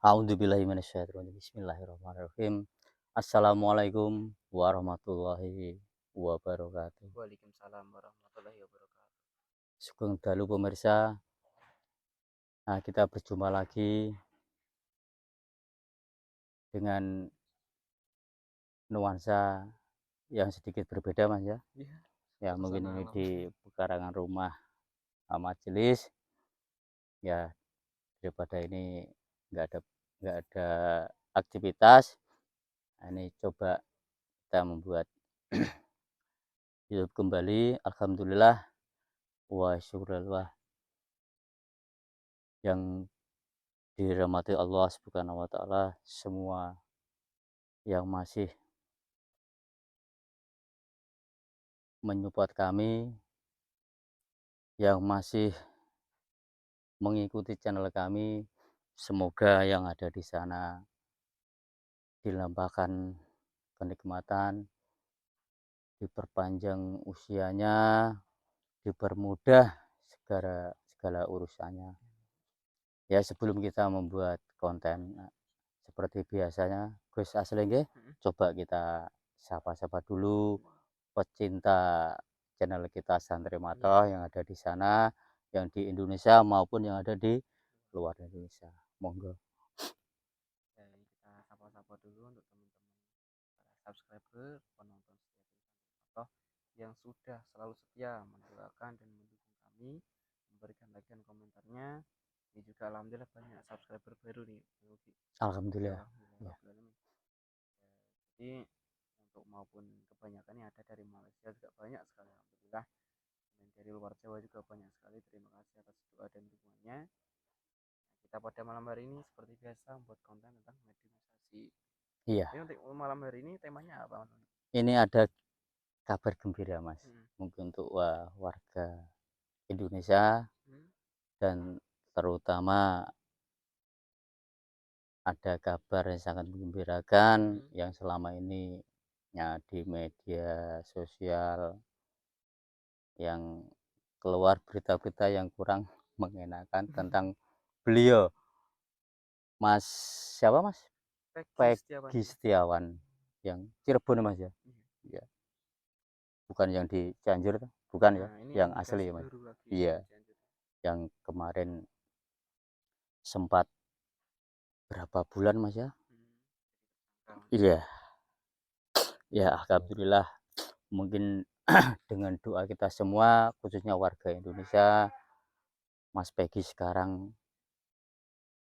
A'udzubillahi minasyaitonir rajim. Bismillahirrahmanirrahim. Assalamualaikum warahmatullahi wabarakatuh. Waalaikumsalam warahmatullahi wabarakatuh. Sugeng dalu pemirsa. Nah, kita berjumpa lagi dengan nuansa yang sedikit berbeda, Mas ya. Iya, Ya, mungkin suasana ini alam. di pekarangan rumah majelis. Ya, daripada ini nggak ada nggak ada aktivitas. Nah, ini coba kita membuat hidup kembali. Alhamdulillah wa syukurillah yang dirahmati Allah Subhanahu wa taala, semua yang masih menyupport kami, yang masih mengikuti channel kami, semoga yang ada di sana dilimpahkan kenikmatan, diperpanjang usianya, dipermudah segala segala urusannya. Ya, sebelum kita membuat konten seperti biasanya, Gus Asli nggih, Mhm. coba kita sapa-sapa dulu pecinta channel kita Santri Iya, Matoh yang ada di sana, yang di Indonesia maupun yang ada di luar Indonesia. Monggo. jadi kita sapa-sapa dulu untuk teman-teman para subscriber, penonton setia atau yang sudah selalu setia mendoakan dan mendukung kami, memberikan like dan komentarnya. Ini juga alhamdulillah banyak subscriber baru nih, Bang Yogi. Ya Alhamdulillah. alhamdulillah Ya. rabbil alamin. Jadi untuk maupun kebanyakan yang ada dari Malaysia juga banyak sekali alhamdulillah. Dan dari luar Jawa juga banyak sekali. Terima kasih atas doa dan dukungannya. Kita pada malam hari ini seperti biasa membuat konten tentang mediumisasi. Iya, Ini untuk malam hari ini temanya apa, Mas? ini ada kabar gembira, Mas. Hmm. Mungkin untuk warga Indonesia Hmm. dan terutama ada kabar yang sangat menggembirakan Hmm. yang selama ini ya di media sosial yang keluar berita-berita yang kurang mengenakan tentang beliau, Mas siapa, Mas? Peggy Setiawan Peggy ya. Setiawan yang Cirebon, Mas ya? Iya. Iya, bukan yang di Cianjur tuh, bukan ya? Nah, ini Yang asli indikasi ya, Mas? baru lagi Iya, di Cianjur. yang kemarin sempat berapa bulan, Mas ya? Hmm. Nah, Iya, ya alhamdulillah mungkin dengan doa kita semua khususnya warga Indonesia, Mas Peggy sekarang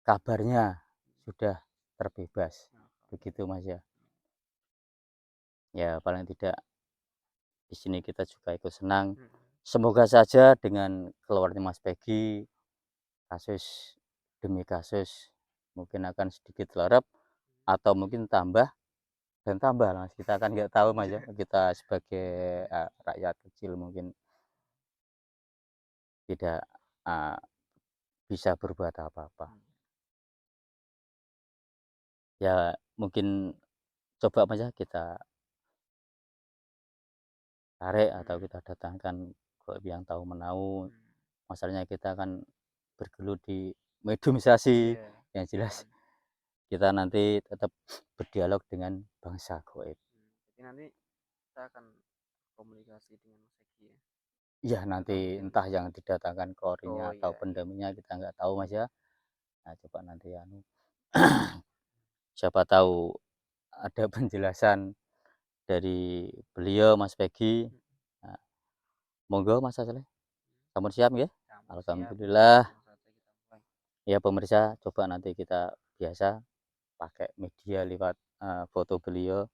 kabarnya sudah terbebas. nah, Begitu, Mas ya. Ya paling tidak di sini kita juga ikut senang. hmm. Semoga saja dengan keluarnya Mas Peggy, kasus demi kasus mungkin akan sedikit lerep atau mungkin tambah dan tambah, Mas. Kita kan nggak tahu, Mas ya. Iya. Kita sebagai rakyat kecil mungkin tidak uh, bisa berbuat apa-apa. Hmm. Ya mungkin coba, Mas ya, kita tarik atau Hmm. kita datangkan ke yang tahu menahu. Hmm. Masalahnya kita kan bergelut di mediumisasi, Iya. yang jelas Hmm. kita nanti tetap berdialog dengan bangsa goib. Hmm. Jadi nanti kita akan komunikasi dengan Mas Egi ya. Ya Atau nanti mungkin entah yang didatangkan korinya oh atau iya iya. pendampingnya kita nggak tahu, Mas ya. Nah, coba nanti anu siapa tahu ada penjelasan dari beliau Mas Peggy. Hmm. Nah, monggo Mas Saleh. Sampun siap nggih? Campur siap. Alhamdulillah. Langsung saja kita mulai. Ya pemirsa, coba nanti kita biasa pakai media lewat foto beliau.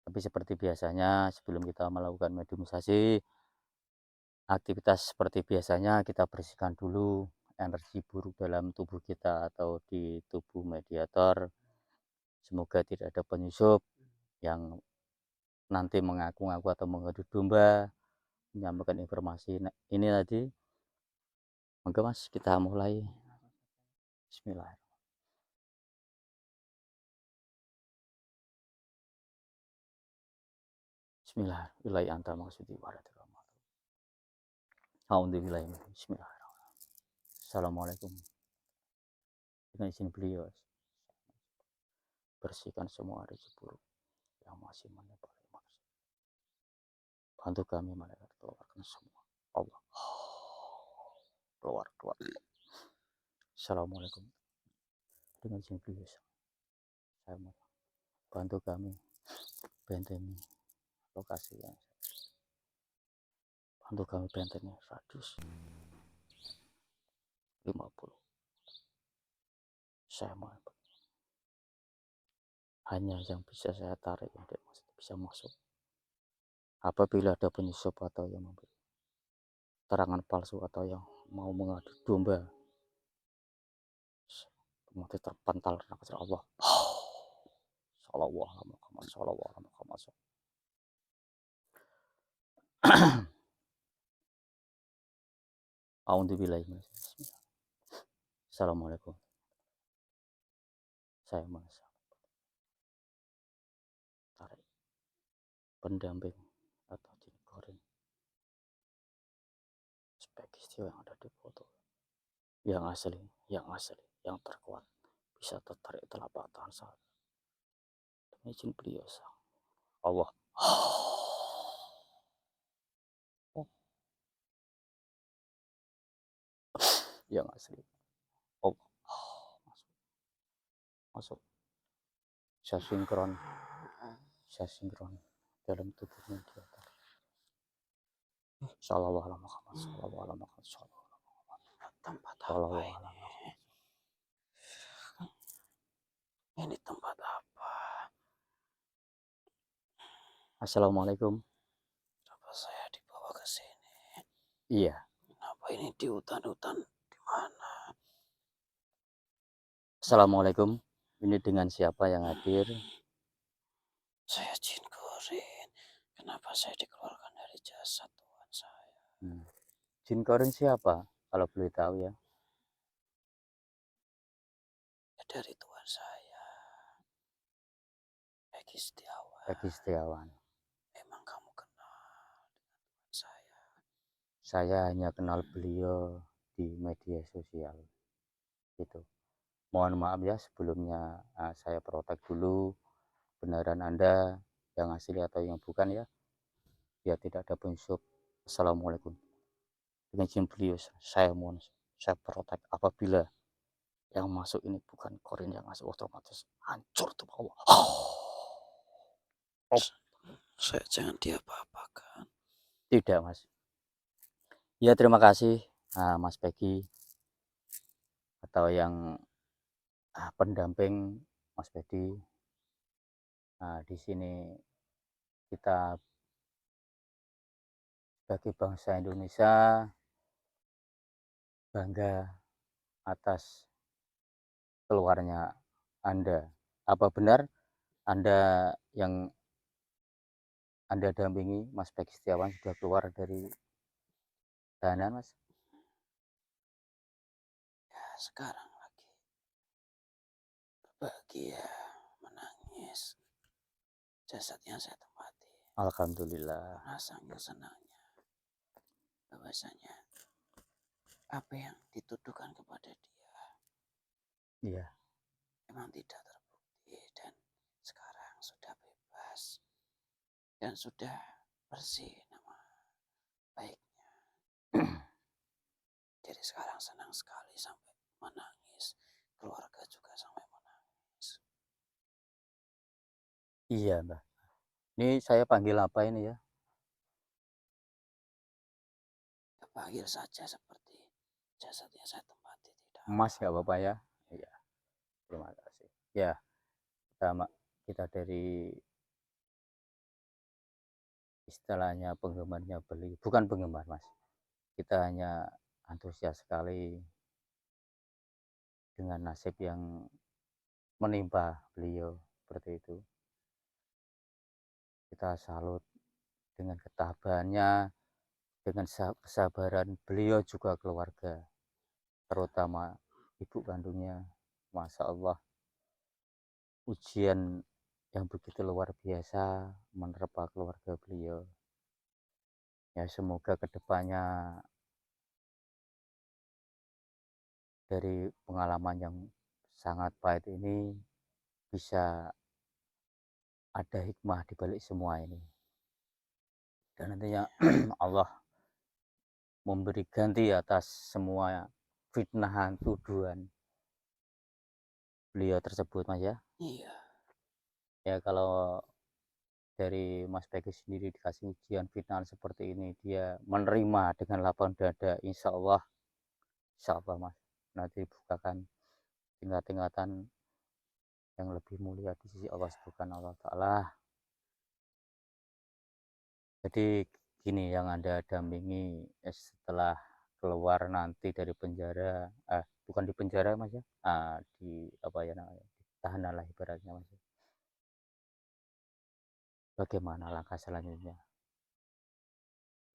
Tapi seperti biasanya sebelum kita melakukan mediumisasi, aktivitas seperti biasanya kita bersihkan dulu energi buruk dalam tubuh kita atau di tubuh mediator. Semoga tidak ada penyusup yang nanti mengaku-ngaku atau mengadu domba menyampaikan informasi ini tadi. Monggo Mas, kita mulai. Bismillah. Bismillah. Wilayah anta maksudi Alhamdulillah. Bismillah. Assalamualaikum Dengan izin beliau, bersihkan semua rezeki buruk yang masih menimpa manusia. Bantu kami malaikat keluarkan semua. Allah. Keluar, keluar. Assalamualaikum. Dengan izin beliau, saya mau bantu kami bentengi lokasi yang bantu kami bentengi radius 50. Saya mau hanya yang bisa saya tarik yang bisa masuk. Apabila ada penyusup atau yang memberi keterangan palsu atau yang mau mengadu domba, mati terpental karena kejar Allah. Sallallahu alaihi Muhammad, sallallahu alaihi Muhammad. A'udzubillahi minasyaitonir rajim. Assalamualaikum. Saya merasa tarik pendamping atau jin korin spek istiwa yang ada di foto yang asli, yang terkuat bisa tertarik telapak tangan saya. Demi izin beliau Allah. Yang asli. Allah. Masuk. Saya sinkron dalam tubuhnya dia. Sallallahu alaihi Muhammad, sallallahu alaihi Muhammad, sallallahu alaihi Muhammad. Tempat Sallallahu apa alaihi ini? Muhammad. Ini tempat apa? Assalamualaikum. Kenapa saya dibawa ke sini? Iya. Kenapa ini di hutan-hutan di mana? Assalamualaikum. Ini dengan siapa yang hadir? Saya jin korin. Kenapa saya dikeluarkan dari jasad Tuhan saya? Jin korin siapa? Kalau boleh tahu ya. Ya dari Tuhan saya. Eki Setiawan. Eki Setiawan. Memang kamu kenal dengan Tuhan saya? Saya hanya kenal beliau di media sosial. Gitu. Mohon maaf ya sebelumnya saya protek dulu benaran Anda yang asli atau yang bukan ya. Biar tidak ada penyusup. Assalamualaikum. Dengan izin beliau saya mohon saya protek apabila yang masuk ini bukan korin yang masuk otomatis hancur tuh Allah. Saya jangan diapa-apakan. Tidak mas. Ya terima kasih Mas Peggy atau yang pendamping Mas Peggy. Di sini kita sebagai bangsa Indonesia bangga atas keluarnya Anda. Apa benar Anda yang Anda dampingi Mas Peggy Setiawan sudah keluar dari tahanan Mas? Ya sekarang lagi berbahagia, menangis. Jasad yang saya tempati. Alhamdulillah. Karena sangat senangnya bahwasanya apa yang dituduhkan kepada dia Iya. memang tidak terbukti dan sekarang sudah bebas dan sudah bersih nama baiknya. Jadi sekarang senang sekali sampai menangis. Keluarga juga sampai menangis. Iya Mbak. Ini saya panggil apa ini ya? Ya, panggil saja seperti jasad yang saya tempati tidak. Mas nggak apa-apa ya? Iya. Terima kasih. Ya, kita dari istilahnya penggemarnya beli, bukan penggemar Mas. Kita hanya antusias sekali dengan nasib yang menimpa beliau seperti itu. Kita salut dengan ketabahannya, dengan kesabaran beliau juga keluarga, terutama ibu kandungnya. Masya Allah, ujian yang begitu luar biasa menerpa keluarga beliau. Ya semoga kedepannya dari pengalaman yang sangat pahit ini bisa ada hikmah di balik semua ini. Dan nantinya Allah memberi ganti atas semua fitnahan, tuduhan beliau tersebut, Mas, ya. Iya. Ya kalau dari Mas Pegi sendiri dikasih ujian fitnahan seperti ini, dia menerima dengan lapang dada, insya Allah Mas, nanti bukakan tingkat-tingkatan yang lebih mulia di sisi Allah Subhanahu wa Ta'ala. Jadi gini yang Anda dampingi setelah keluar nanti dari penjara, bukan di penjara Mas ya, di apa ya namanya, di tahanan lah ibaratnya Mas. Bagaimana langkah selanjutnya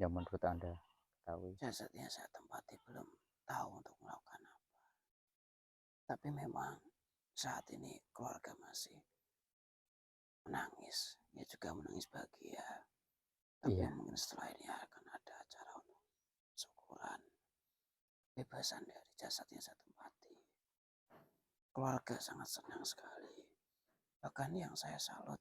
yang menurut Anda ketahui? Jasadnya saya tempati belum tahu untuk melakukan apa. Tapi memang saat ini keluarga masih menangis. Ya juga menangis bahagia. Tapi Iya, mungkin setelah ini akan ada acara untuk syukuran bebasan dari jasadnya saya tempati. Keluarga sangat senang sekali. Bahkan yang saya salut,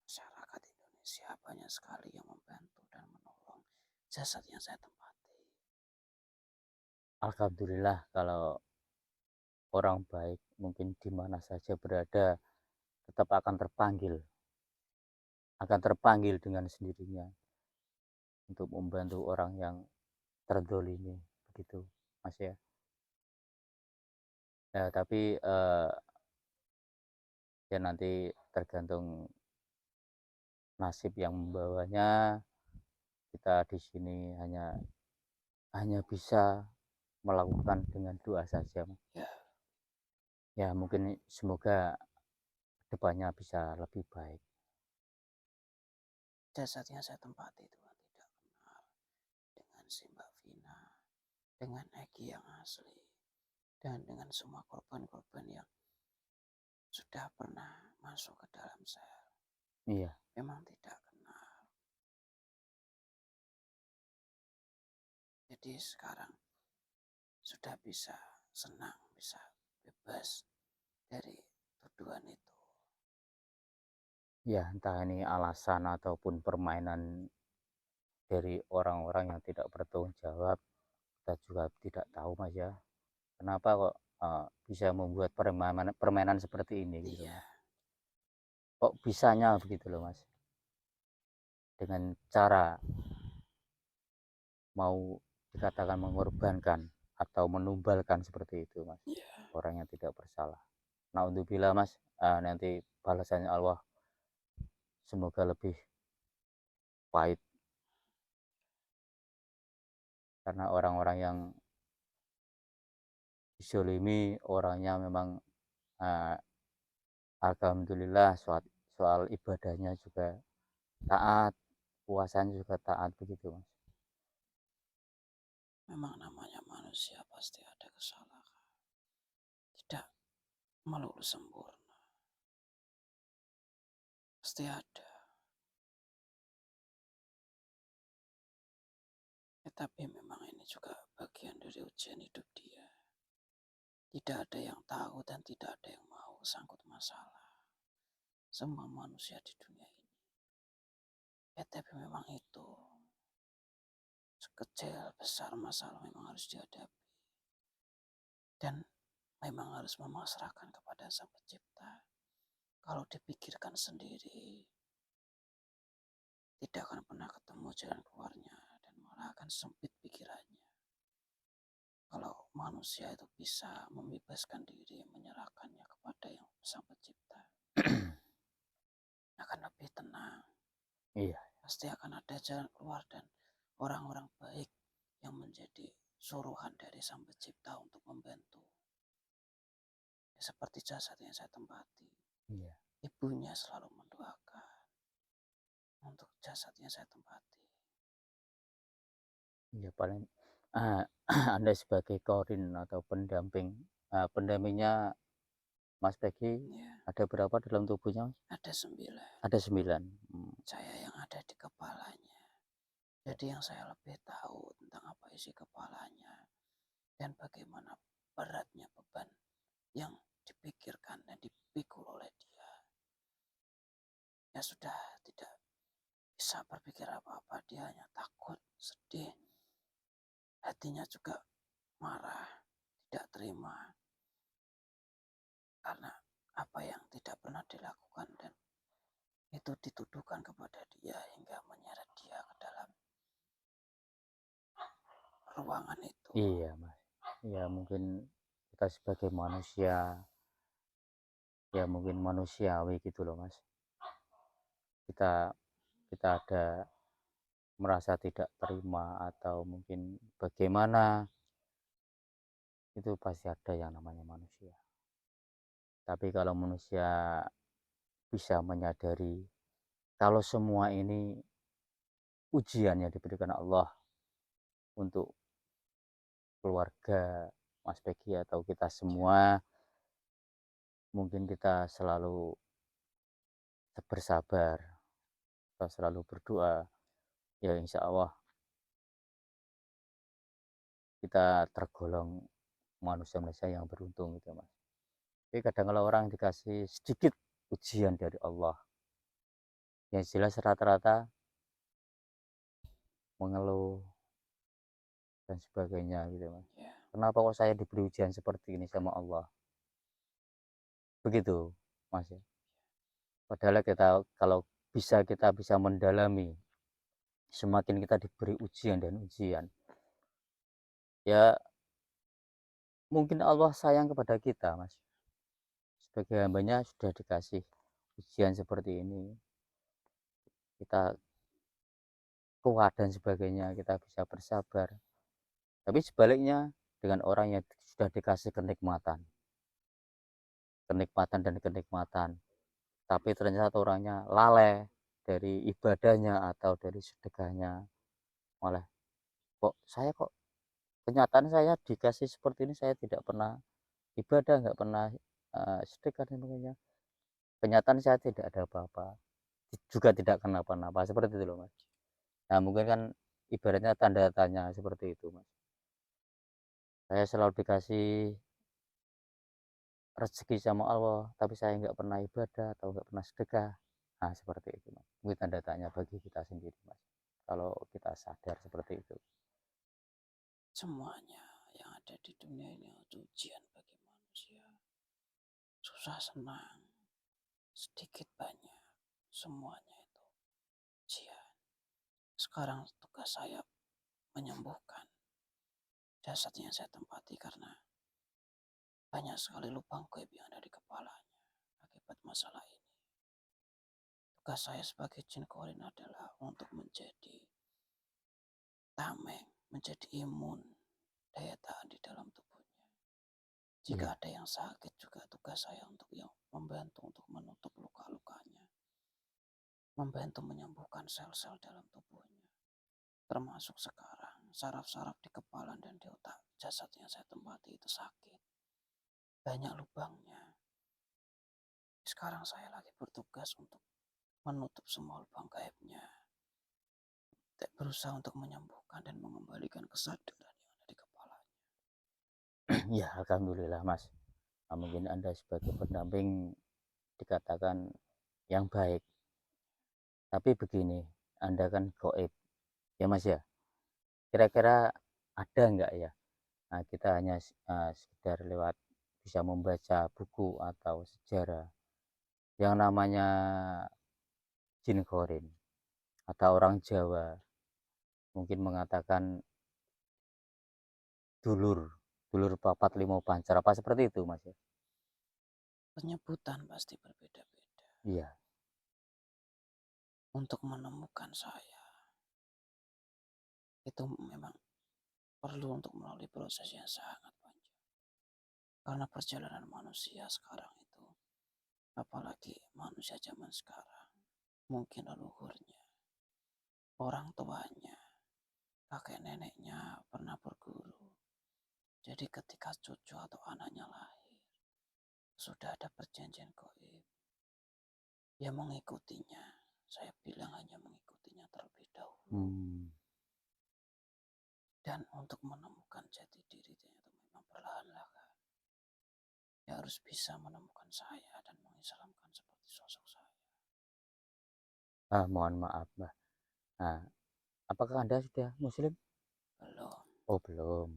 masyarakat Indonesia banyak sekali yang membantu dan menolong jasad yang saya tempati. alhamdulillah kalau orang baik mungkin di mana saja berada tetap akan terpanggil dengan sendirinya untuk membantu orang yang terzolimi begitu Mas ya. Ya tapi ya nanti tergantung nasib yang membawanya. Kita di sini hanya hanya bisa melakukan dengan doa saja Mas. Ya, Ya mungkin semoga depannya bisa lebih baik. jasad yang saya tempati Tuhan tidak kenal dengan si Mbak Vina, dengan Egi yang asli, dan dengan semua korban-korban yang sudah pernah masuk ke dalam sel. Iya, Memang tidak kenal. Jadi sekarang sudah bisa senang, bisa bebas dari tuduhan itu. ya entah ini alasan ataupun permainan dari orang-orang yang tidak bertanggung jawab, kita juga tidak tahu Mas ya. Kenapa kok bisa membuat permainan permainan seperti ini gitu Iya, Mas. Kok bisanya begitu loh Mas. Dengan cara mau dikatakan mengorbankan atau menumbalkan seperti itu Mas. iya. Orang yang tidak bersalah. Nah untuk bila Mas, nanti balasannya Allah semoga lebih pahit karena orang-orang yang dizolimi orangnya memang eh, alhamdulillah soal ibadahnya juga taat, puasanya juga taat begitu Mas. Memang namanya manusia pasti ada kesalahan. Tidak melulu sempurna. Pasti ada. Tetapi memang ini juga bagian dari ujian hidup dia. Tidak ada yang tahu dan tidak ada yang mau sangkut masalah. Semua manusia di dunia ini. Ya tapi memang itu. Sekecil besar masalah memang harus dihadapi. Dan memang harus memasrahkan kepada Sang Pencipta. Kalau dipikirkan sendiri, tidak akan pernah ketemu jalan keluarnya dan malah akan sempit pikirannya. Kalau manusia itu bisa membebaskan diri, menyerahkannya kepada yang Sang Pencipta, akan lebih tenang. Iya, Pasti akan ada jalan keluar dan orang-orang baik yang menjadi suruhan dari Sang Pencipta untuk membantu. Ya, seperti jasad yang saya tempati, iya, ibunya selalu mendoakan untuk jasad yang saya tempati. iya paling ah, Anda sebagai korin atau pendamping, pendampingnya Mas Peggy Ya, ada berapa dalam tubuhnya Mas? ada 9. Ada 9. Saya yang ada di kepalanya. Jadi yang saya lebih tahu tentang apa isi kepalanya dan bagaimana beratnya beban yang dipikirkan dan dipikul oleh dia. Ya sudah tidak bisa berpikir apa-apa, dia hanya takut, sedih, hatinya juga marah, tidak terima karena apa yang tidak pernah dilakukan dan itu dituduhkan kepada dia hingga menyeret dia ke dalam ruangan itu. Iya, Mas. Ya mungkin kita sebagai manusia, ya mungkin manusiawi gitu loh, Mas. Kita kita ada merasa tidak terima atau mungkin bagaimana, itu pasti ada yang namanya manusia. Tapi kalau manusia bisa menyadari kalau semua ini ujian yang diberikan Allah untuk keluarga Mas Peggy atau kita semua, mungkin kita selalu bersabar, kita selalu berdoa, ya insya Allah kita tergolong manusia-manusia yang beruntung gitu Mas. Tapi kadang kalau orang dikasih sedikit ujian dari Allah, yang jelas rata-rata mengeluh dan sebagainya gitu Mas. Ya, Kenapa kok saya diberi ujian seperti ini sama Allah? Begitu Mas ya. Padahal kita kalau kita bisa mendalami, semakin kita diberi ujian dan ujian, ya mungkin Allah sayang kepada kita Mas. Sebagai hambanya sudah dikasih ujian seperti ini, kita kuat dan sebagainya, kita bisa bersabar. Tapi sebaliknya dengan orang yang sudah dikasih kenikmatan, kenikmatan dan kenikmatan, tapi ternyata orangnya lalai dari ibadahnya atau dari sedekahnya, malah kok kenyataan saya dikasih seperti ini, saya tidak pernah ibadah, nggak pernah sedekah dan sebagainya. Kenyataan saya tidak ada apa-apa, juga tidak kenapa-napa, seperti itu loh Mas. Nah mungkin kan ibaratnya tanda tanya seperti itu Mas. Saya selalu dikasih rezeki sama Allah, tapi saya nggak pernah ibadah atau nggak pernah sedekah. Nah seperti itu Mas. Mungkin tanda tanya bagi kita sendiri Mas. Kalau kita sadar seperti itu. semuanya yang ada di dunia ini ujian bagi manusia. Susah senang, sedikit banyak, semuanya itu ujian. Sekarang tugas saya menyembuhkan jasad yang saya tempati karena banyak sekali lubang gaib yang ada di kepalanya akibat masalah ini. Tugas saya sebagai jin korin adalah untuk menjadi tameng, menjadi imun, daya tahan di dalam tubuhnya. Jika Iya. ada yang sakit juga tugas saya untuk yang membantu untuk menutup luka-lukanya. Membantu menyembuhkan sel-sel dalam tubuhnya. Termasuk sekarang saraf-saraf di kepala dan di otak jasad yang saya tempati itu sakit. Banyak lubangnya. Sekarang saya lagi bertugas untuk menutup semua lubang gaibnya. Berusaha untuk menyembuhkan dan mengembalikan kesadaran yang ada di kepalanya. Ya alhamdulillah Mas. Nah, mungkin Anda sebagai pendamping dikatakan yang baik. Tapi begini, Anda kan goib, ya Mas ya. Kira-kira ada nggak ya? Nah, kita hanya sekedar lewat bisa membaca buku atau sejarah yang namanya jin korin atau orang Jawa mungkin mengatakan dulur, dulur papat limo pancar apa seperti itu Mas ya? Penyebutan pasti berbeda-beda. Iya. Untuk menemukan saya, itu memang perlu untuk melalui proses yang sangat panjang. Karena perjalanan manusia sekarang itu, apalagi manusia zaman sekarang, mungkin leluhurnya, orang tuanya, kakek neneknya pernah berguru. Jadi ketika cucu atau anaknya lahir, sudah ada perjanjian gaib. Ya mengikutinya. Saya bilang hanya mengikutinya terlebih dahulu. Hmm. Dan untuk menemukan jati diri itu memang perlahan-lahan. dia harus bisa menemukan saya dan mengislamkan seperti sosok saya. Mohon maaf, Mbah. Nah, apakah Anda sudah muslim? Belum. Oh, belum.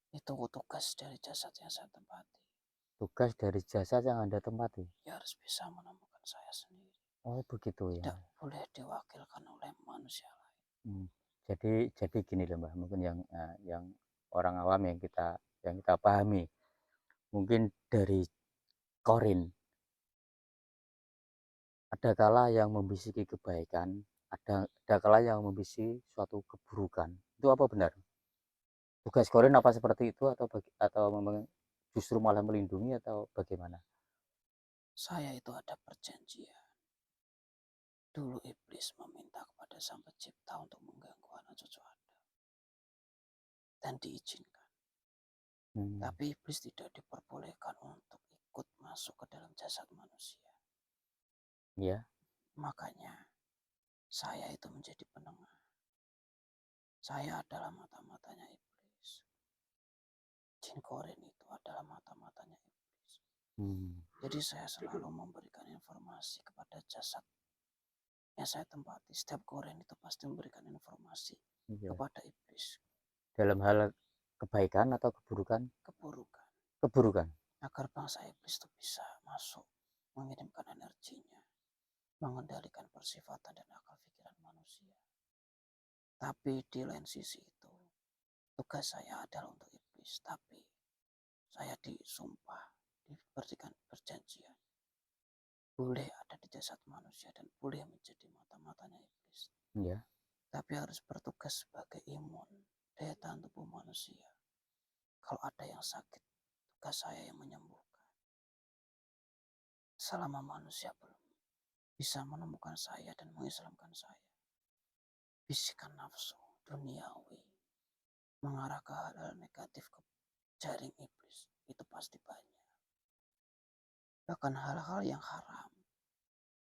Itu tugas dari jasad yang saya tempati. Tugas dari jasad yang Anda tempati? Dia harus bisa menemukan saya sendiri. Oh, begitu ya. Tidak boleh diwakilkan oleh manusia lain. Hmm. Jadi gini loh, Mbah, mungkin yang orang awam yang kita pahami. Mungkin dari Korin, ada kala yang membisiki kebaikan, ada kala yang membisiki suatu keburukan. Itu apa benar? Tugas Korin apa seperti itu atau memang justru malah melindungi atau bagaimana? Saya itu ada perjanjian. Dulu iblis meminta kepada sang pencipta untuk mengganggu anak cucu Adam. Dan diizinkan. Tapi iblis tidak diperbolehkan untuk ikut masuk ke dalam jasad manusia. Ya. Makanya saya itu menjadi penengah. Saya adalah mata-matanya iblis. Jin Korin itu adalah mata-matanya iblis. Jadi saya selalu memberikan informasi kepada jasad yang saya tempati. Setiap Korin itu pasti memberikan informasi kepada iblis. Dalam hal kebaikan atau keburukan? Keburukan. Keburukan. Agar bangsa iblis itu bisa masuk, mengirimkan energinya, mengendalikan persifatan dan akal pikiran manusia. Tapi di lain sisi itu, tugas saya adalah untuk iblis. Tapi saya disumpah, diberikan perjanjian. Boleh ada di jasad manusia dan boleh menjadi mata-matanya iblis. Ya. Tapi harus bertugas sebagai imun, daya tahan tubuh manusia. Kalau ada yang sakit, tugas saya yang menyembuhkan. Selama manusia belum bisa menemukan saya dan mengislamkan saya, bisikan nafsu duniawi mengarah ke hal-hal negatif, ke jaring iblis itu pasti banyak. Bahkan hal-hal yang haram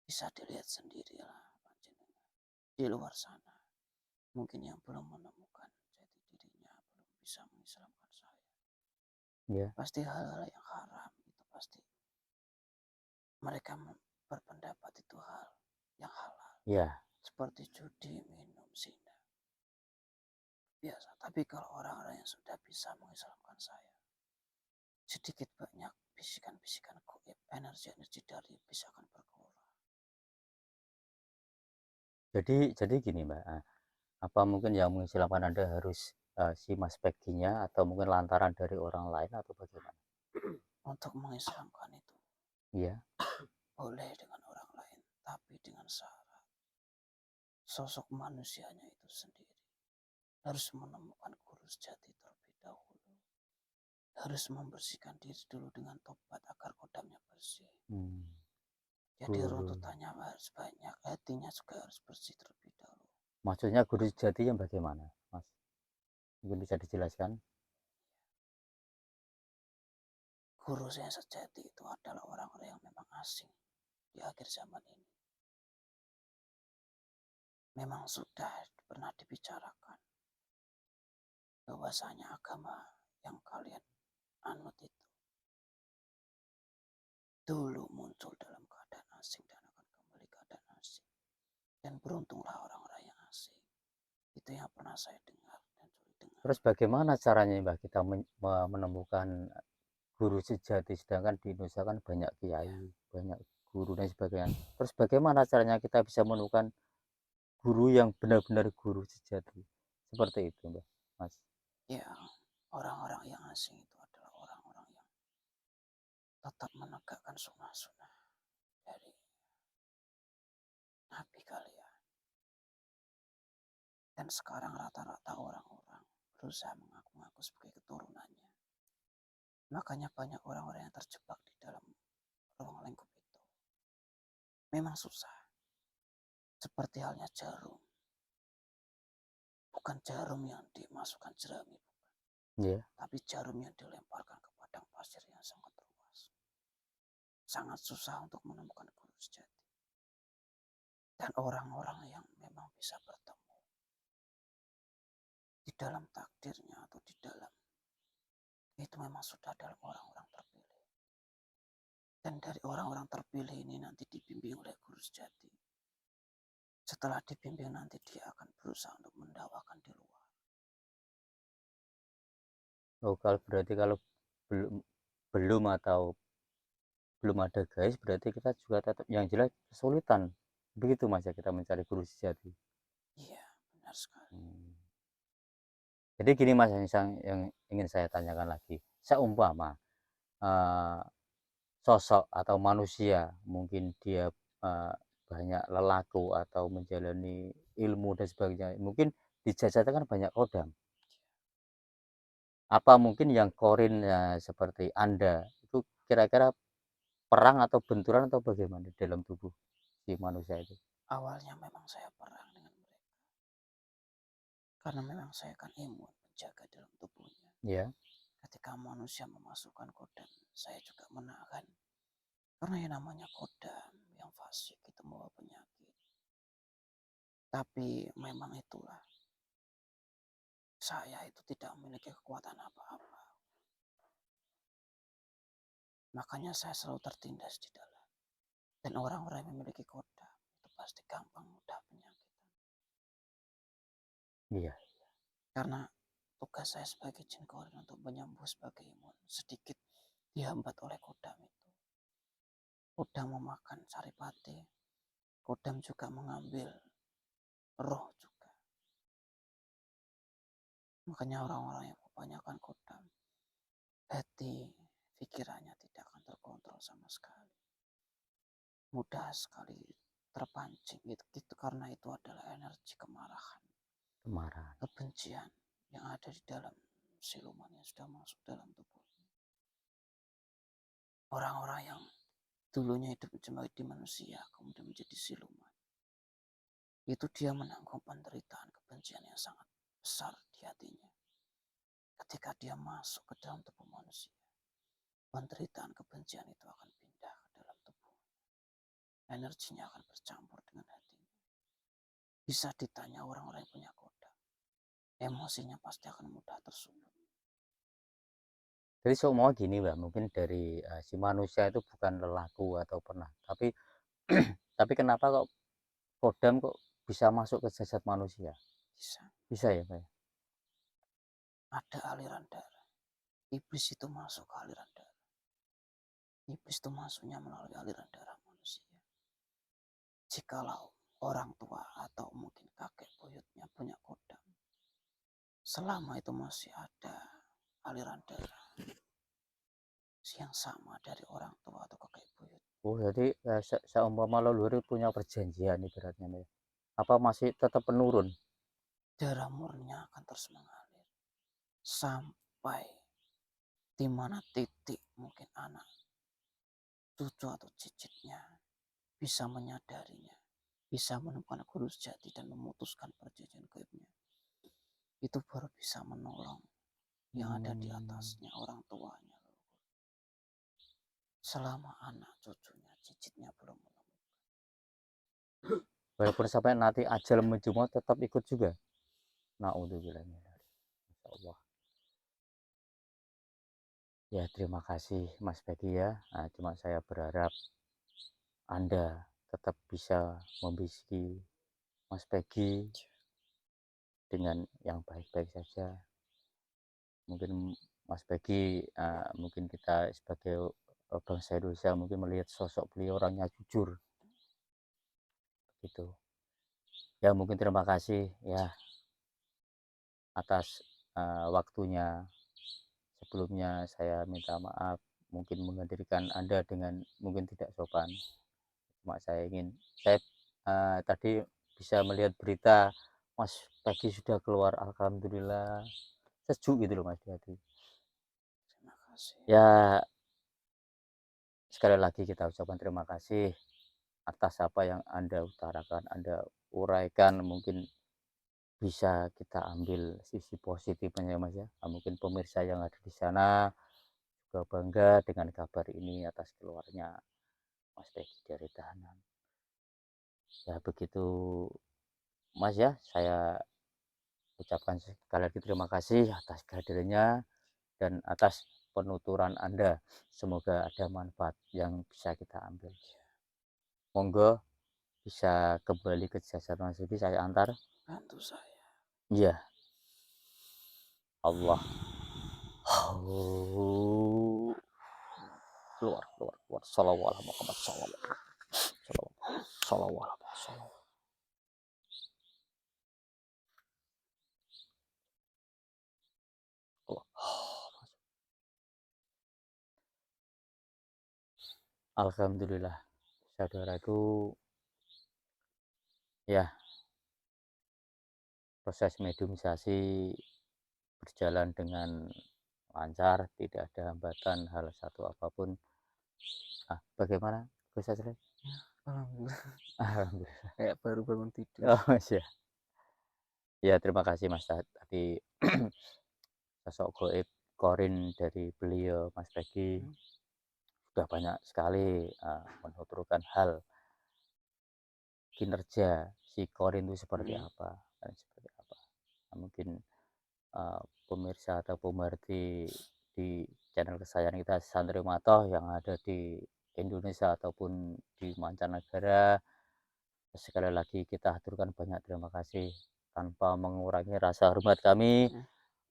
bisa dilihat sendirilah di luar sana. Mungkin yang belum menemukan jati dirinya, belum bisa mengislamkan saya. Ya. Pasti hal-hal yang haram itu pasti mereka berpendapat itu hal yang halal. Ya. Seperti judi, minum, zina. Biasa. Tapi kalau orang-orang yang sudah bisa mengislamkan saya, sedikit banyak bisikan-bisikan goib, energi-energi dari iblis akan berkurang. Jadi gini, Mbak. Apa mungkin yang mengislamkan Anda harus si Mas Peggy-nya atau mungkin lantaran dari orang lain atau bagaimana? Untuk mengislamkan itu Iya. boleh dengan orang lain, tapi dengan syarat sosok manusianya itu sendiri harus menemukan guru sejati terlebih dahulu. Harus membersihkan diri dulu dengan tobat agar kodamnya bersih. Jadi runtutannya harus banyak, hatinya juga harus bersih terlebih dahulu. Maksudnya guru sejati yang bagaimana, Mas? Mungkin bisa dijelaskan? Guru yang sejati itu adalah orang-orang yang memang asing di akhir zaman ini. Memang sudah pernah dibicarakan bahwasanya agama yang kalian anut itu dulu muncul dalam keadaan asing dan akan kembali keadaan asing. Dan beruntunglah orang-orang yang asing. Itu yang pernah saya dengar dan sulit dengar. Terus bagaimana caranya, Mbak, kita menemukan guru sejati, sedangkan di Indonesia kan banyak kiai, banyak guru dan sebagainya. Terus bagaimana caranya kita bisa menemukan guru yang benar-benar guru sejati? Seperti itu, Mbak, Mas. Ya, orang-orang yang asing itu adalah orang-orang yang tetap menegakkan sunnah-sunnah dari Nabi kalian. Dan sekarang rata-rata orang-orang berusaha mengaku-ngaku sebagai keturunannya. Makanya banyak orang-orang yang terjebak di dalam ruang lingkup itu. Memang susah. Seperti halnya jarum. Bukan jarum yang dimasukkan jerami, bukan. Yeah. Tapi jarum yang dilemparkan ke padang pasir yang sangat luas. Sangat susah untuk menemukan guru sejati. Dan orang-orang yang memang bisa bertemu di dalam takdirnya atau di dalam itu memang sudah dalam orang-orang terpilih. Dan dari orang-orang terpilih ini nanti dibimbing oleh guru sejati. Setelah dibimbing nanti dia akan berusaha untuk mendakwakan di luar. Oh, kalau berarti kalau belum belum atau belum ada guys, berarti kita juga tetap yang jelas kesulitan. Begitu Mas ya kita mencari guru sejati. Iya, benar sekali. Hmm. Jadi gini Mas yang ingin saya tanyakan lagi. Seumpama eh, sosok atau manusia mungkin dia banyak lelaku atau menjalani ilmu dan sebagainya. Mungkin di Jakarta kan banyak kodam. Apa mungkin yang korin seperti Anda itu kira-kira perang atau benturan atau bagaimana dalam tubuh si manusia itu? Awalnya memang saya perang dengan mereka. Karena memang saya kan imun menjaga dalam tubuhnya. Ya, Ketika manusia memasukkan kodam, saya juga menahan. Karena yang namanya kodam yang fasik itu membawa penyakit. Tapi memang itulah, saya itu tidak memiliki kekuatan apa-apa. Makanya saya selalu tertindas di dalam. Dan orang-orang yang memiliki kodam itu pasti gampang mudah penyakitan. iya, Karena tugas saya sebagai jin korin untuk menyembuh sebagai imun sedikit dihambat oleh kodam itu. Kodam memakan saripati, kodam juga mengambil roh juga. Makanya orang-orang yang kebanyakan kodam, hati, pikirannya tidak akan terkontrol sama sekali. Mudah sekali terpancing gitu karena itu adalah energi kemarahan, kemarahan. kebencian yang ada di dalam siluman yang sudah masuk dalam tubuhnya. Orang-orang yang dulunya hidup sebagai manusia kemudian menjadi siluman, itu dia menanggung penderitaan kebencian yang sangat besar di hatinya. Ketika dia masuk ke dalam tubuh manusia, penderitaan kebencian itu akan pindah ke dalam tubuh. Energinya akan bercampur dengan hatinya. Bisa ditanya orang-orang yang punya kodam, emosinya pasti akan mudah tersulut. Jadi semua gini Mbak, mungkin dari si manusia itu bukan lelaku atau pernah, tapi tapi kenapa kok kodam kok bisa masuk ke jasad manusia? Bisa. Bisa ya Mbak? Ada aliran darah. Iblis itu masuk ke aliran darah. Iblis itu masuknya melalui aliran darah manusia. Jikalau orang tua atau mungkin kakek buyutnya punya kodam, selama itu masih ada aliran darah yang sama dari orang tua atau kakek buyut, Oh, jadi seumpama leluhur punya perjanjian ibaratnya Mbak, ya? Apa masih tetap penurun? darah murninya akan terus mengalir sampai di mana titik mungkin anak, cucu atau cicitnya bisa menyadarinya, bisa menemukan guru sejati dan memutuskan perjanjian gaibnya. Itu baru bisa menolong yang ada di atasnya, orang tuanya. Selama anak, cucunya, cicitnya belum menemukan. Walaupun sampai nanti ajal menjemput tetap ikut juga. Naudzubillah. Masyaallah. Ya, terima kasih Mas Pegi ya. Nah, cuma saya berharap Anda tetap bisa membisiki Mas Pegi dengan yang baik-baik saja. Mungkin Mas Pegi, mungkin kita sebagai bangsa Indonesia mungkin melihat sosok beliau orangnya jujur gitu. Ya mungkin terima kasih ya atas waktunya. Sebelumnya saya minta maaf mungkin menghadirkan Anda dengan mungkin tidak sopan. Cuma saya tadi bisa melihat berita Mas Pegi sudah keluar, alhamdulillah sejuk gitu loh Mas di hati. Terima kasih. Ya sekali lagi kita ucapkan terima kasih atas apa yang Anda utarakan, Anda uraikan, mungkin bisa kita ambil sisi positifnya ya Mas ya. Mungkin pemirsa yang ada di sana juga bangga dengan kabar ini atas keluarnya Mas Pegi dari tahanan. Ya begitu Mas ya, saya ucapkan sekali lagi terima kasih atas kehadirannya dan atas penuturan Anda. Semoga ada manfaat yang bisa kita ambil. Monggo bisa kembali ke jasa Mas Rudi, saya antar. Bantu saya. Iya. Allah. Oh. Keluar. Shallallahu Muhammad sallallahu. Sallallahu. Alhamdulillah, saudaraku, ya proses mediumisasi berjalan dengan lancar, tidak ada hambatan hal satu apapun. Bagaimana Gus Azril? Alhamdulillah. Alhamdulillah. Kayak baru bangun tidur. Oh, ya. Ya, terima kasih Mas tadi sosok goib korin dari beliau Mas Pegi sudah banyak sekali menuturkan hal kinerja si korin itu seperti apa dan seperti apa. Nah, mungkin pemirsa atau pemerhati di channel kesayangan kita Santri Matoh yang ada di Indonesia ataupun di mancanegara, sekali lagi kita aturkan banyak terima kasih tanpa mengurangi rasa hormat kami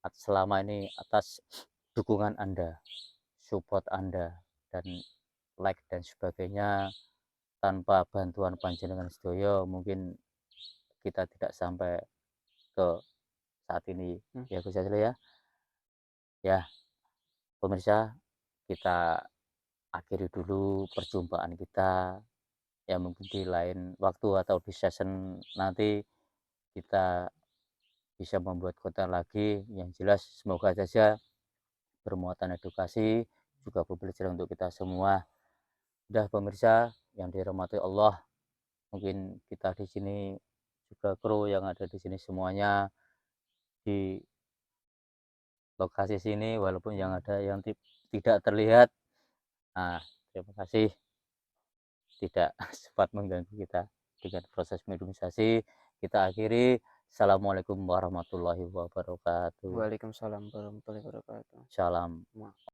selama ini atas dukungan Anda, support Anda, dan like dan sebagainya. Tanpa bantuan panjenengan sedoyo mungkin kita tidak sampai ke saat ini, ya Gus Azril ya. Ya, pemirsa, kita akhiri dulu perjumpaan kita, ya mungkin di lain waktu atau di season nanti kita bisa membuat konten lagi yang jelas, semoga saja bermuatan edukasi, juga pembelajaran untuk kita semua. Udah pemirsa yang dirahmati Allah, mungkin kita di sini juga kru yang ada di sini semuanya di lokasi sini, walaupun yang ada yang tidak terlihat. Nah, terima kasih tidak sempat mengganggu kita dengan proses mediumisasi. Kita akhiri. Assalamualaikum warahmatullahi wabarakatuh. Waalaikumsalam warahmatullahi wabarakatuh. Salam.